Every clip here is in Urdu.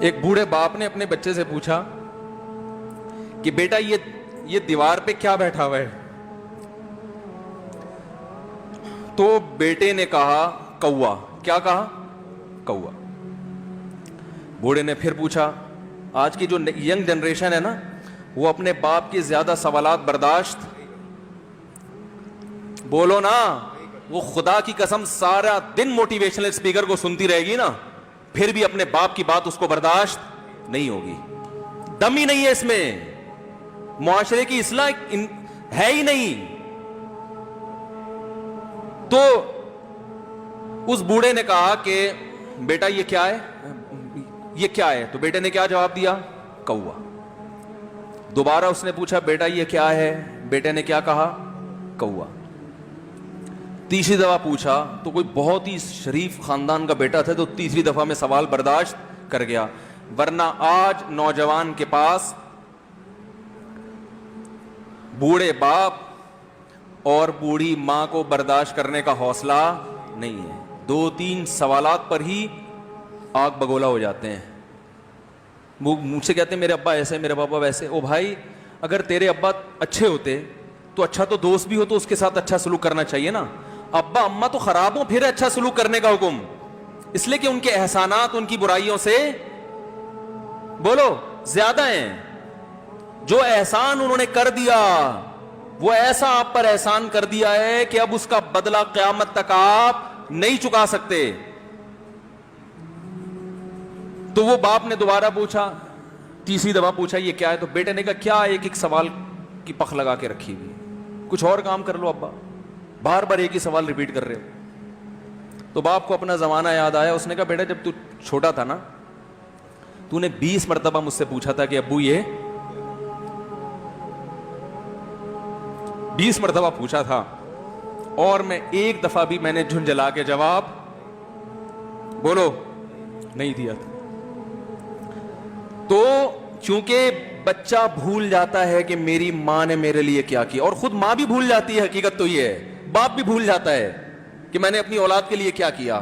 ایک بوڑھے باپ نے اپنے بچے سے پوچھا کہ بیٹا یہ دیوار پہ کیا بیٹھا ہوا ہے؟ تو بیٹے نے کہا کوا۔ کیا کہا؟ کوا۔ بوڑھے نے پھر پوچھا، آج کی جو ینگ جنریشن ہے نا، وہ اپنے باپ کے زیادہ سوالات برداشت، بولو نا، وہ خدا کی قسم سارا دن موٹیویشنل اسپیکر کو سنتی رہے گی نا، پھر بھی اپنے باپ کی بات اس کو برداشت نہیں ہوگی۔ دم ہی نہیں ہے اس میں، معاشرے کی اصلاح ہے ہی نہیں۔ تو اس بوڑھے نے کہا کہ بیٹا یہ کیا ہے؟ یہ کیا ہے؟ تو بیٹے نے کیا جواب دیا؟ کوا۔ دوبارہ اس نے پوچھا بیٹا یہ کیا ہے؟ بیٹے نے کیا کہا؟ کوا۔ تیسری دفعہ پوچھا تو کوئی بہت ہی شریف خاندان کا بیٹا تھا، تو تیسری دفعہ میں سوال برداشت کر گیا، ورنہ آج نوجوان کے پاس بوڑھے باپ اور بوڑھی ماں کو برداشت کرنے کا حوصلہ نہیں ہے۔ 2-3 سوالات پر ہی آگ بگولا ہو جاتے ہیں۔ وہ مجھ سے کہتے ہیں میرے ابا ایسے، میرے پاپا ویسے۔ او بھائی، اگر تیرے ابا اچھے ہوتے تو اچھا تو دوست بھی ہو تو اس کے ساتھ اچھا سلوک کرنا چاہیے نا۔ ابا اما تو خراب ہوں، پھر اچھا سلوک کرنے کا حکم، اس لیے کہ ان کے احسانات ان کی برائیوں سے بولو زیادہ ہیں۔ جو احسان انہوں نے کر دیا وہ ایسا آپ پر احسان کر دیا ہے کہ اب اس کا بدلہ قیامت تک آپ نہیں چکا سکتے۔ تو وہ باپ نے دوبارہ پوچھا، تیسری دفعہ پوچھا یہ کیا ہے؟ تو بیٹے نے کہا کیا ایک سوال کی پخ لگا کے رکھی ہوئی، کچھ اور کام کر لو ابا، بار بار ایک ہی سوال ریپیٹ کر رہے ہو۔ تو باپ کو اپنا زمانہ یاد آیا، اس نے کہا بیٹا جب تو چھوٹا تھا نا، تو نے 20 مرتبہ مجھ سے پوچھا تھا کہ ابو یہ 20 مرتبہ پوچھا تھا، اور میں ایک دفعہ بھی میں نے جھنجھلا کے جواب بولو نہیں دیا تھا۔ تو چونکہ بچہ بھول جاتا ہے کہ میری ماں نے میرے لیے کیا کیا، اور خود ماں بھی بھول جاتی ہے، حقیقت تو یہ ہے، باپ بھی بھول جاتا ہے کہ میں نے اپنی اولاد کے لیے کیا کیا۔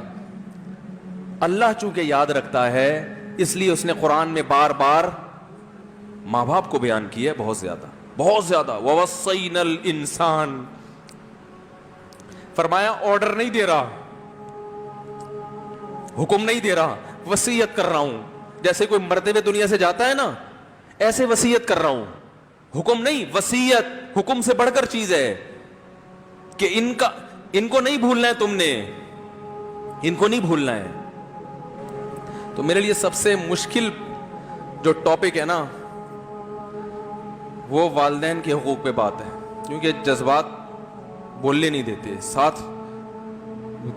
اللہ چونکہ یاد رکھتا ہے، اس لیے اس نے قرآن میں بار بار ماں باپ کو بیان کیا ہے، بہت زیادہ بہت زیادہ۔ وَوَصَّيْنَا الْإِنسَانَ، فرمایا آرڈر نہیں دے رہا، حکم نہیں دے رہا، وصیت کر رہا ہوں۔ جیسے کوئی مرتے ہوئے دنیا سے جاتا ہے نا، ایسے وصیت کر رہا ہوں، حکم نہیں، وصیت حکم سے بڑھ کر چیز ہے کہ ان کو نہیں بھولنا ہے، تم نے ان کو نہیں بھولنا ہے۔ تو میرے لیے سب سے مشکل جو ٹاپک ہے نا، وہ والدین کے حقوق پہ بات ہے، کیونکہ جذبات بولنے نہیں دیتے، ساتھ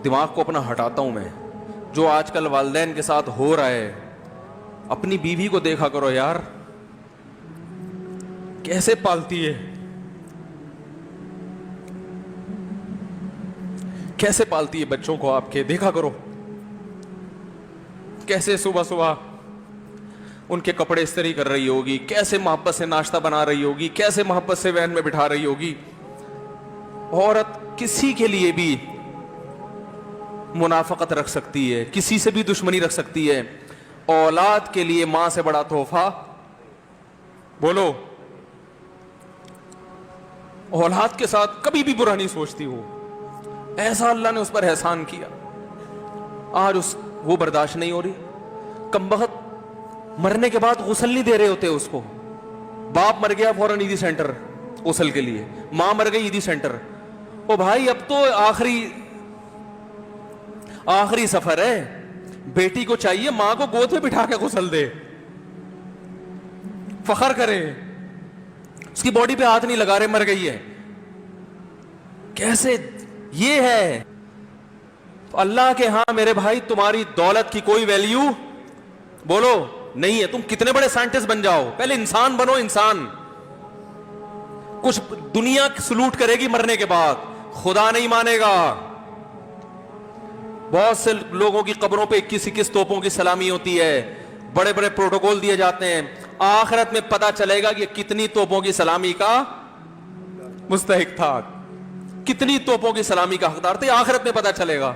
دماغ کو اپنا ہٹاتا ہوں میں۔ جو آج کل والدین کے ساتھ ہو رہا ہے، اپنی بیوی کو دیکھا کرو یار، کیسے پالتی ہے، کیسے پالتی ہے بچوں کو آپ کے، دیکھا کرو کیسے صبح صبح ان کے کپڑے استری کر رہی ہوگی، کیسے محبت سے ناشتہ بنا رہی ہوگی، کیسے محبت سے وین میں بٹھا رہی ہوگی۔ عورت کسی کے لیے بھی منافقت رکھ سکتی ہے، کسی سے بھی دشمنی رکھ سکتی ہے، اولاد کے لیے ماں سے بڑا تحفہ بولو، اولاد کے ساتھ کبھی بھی برا نہیں سوچتی ہو، ایسا اللہ نے اس پر احسان کیا، آج وہ برداشت نہیں ہو رہی۔ کمبخت مرنے کے بعد غسل نہیں دے رہے ہوتے اس کو، باپ مر گیا فوراً عیدی سینٹر غسل کے لیے، ماں مر گئی عیدی سینٹر۔ او بھائی اب تو آخری سفر ہے، بیٹی کو چاہیے ماں کو گود میں بٹھا کے غسل دے، فخر کرے، اس کی باڈی پہ ہاتھ نہیں لگا رہے، مر گئی ہے۔ کیسے یہ ہے؟ اللہ کے ہاں میرے بھائی تمہاری دولت کی کوئی ویلیو بولو نہیں ہے، تم کتنے بڑے سائنٹسٹ بن جاؤ، پہلے انسان بنو، انسان۔ کچھ دنیا سلوٹ کرے گی مرنے کے بعد، خدا نہیں مانے گا۔ بہت سے لوگوں کی قبروں پہ 21 توپوں کی سلامی ہوتی ہے، بڑے بڑے پروٹوکول دیے جاتے ہیں، آخرت میں پتا چلے گا کہ کتنی توپوں کی سلامی کا مستحق تھا، کتنی توپوں کی سلامی کا حقدار تھے، آخرت میں پتا چلے گا۔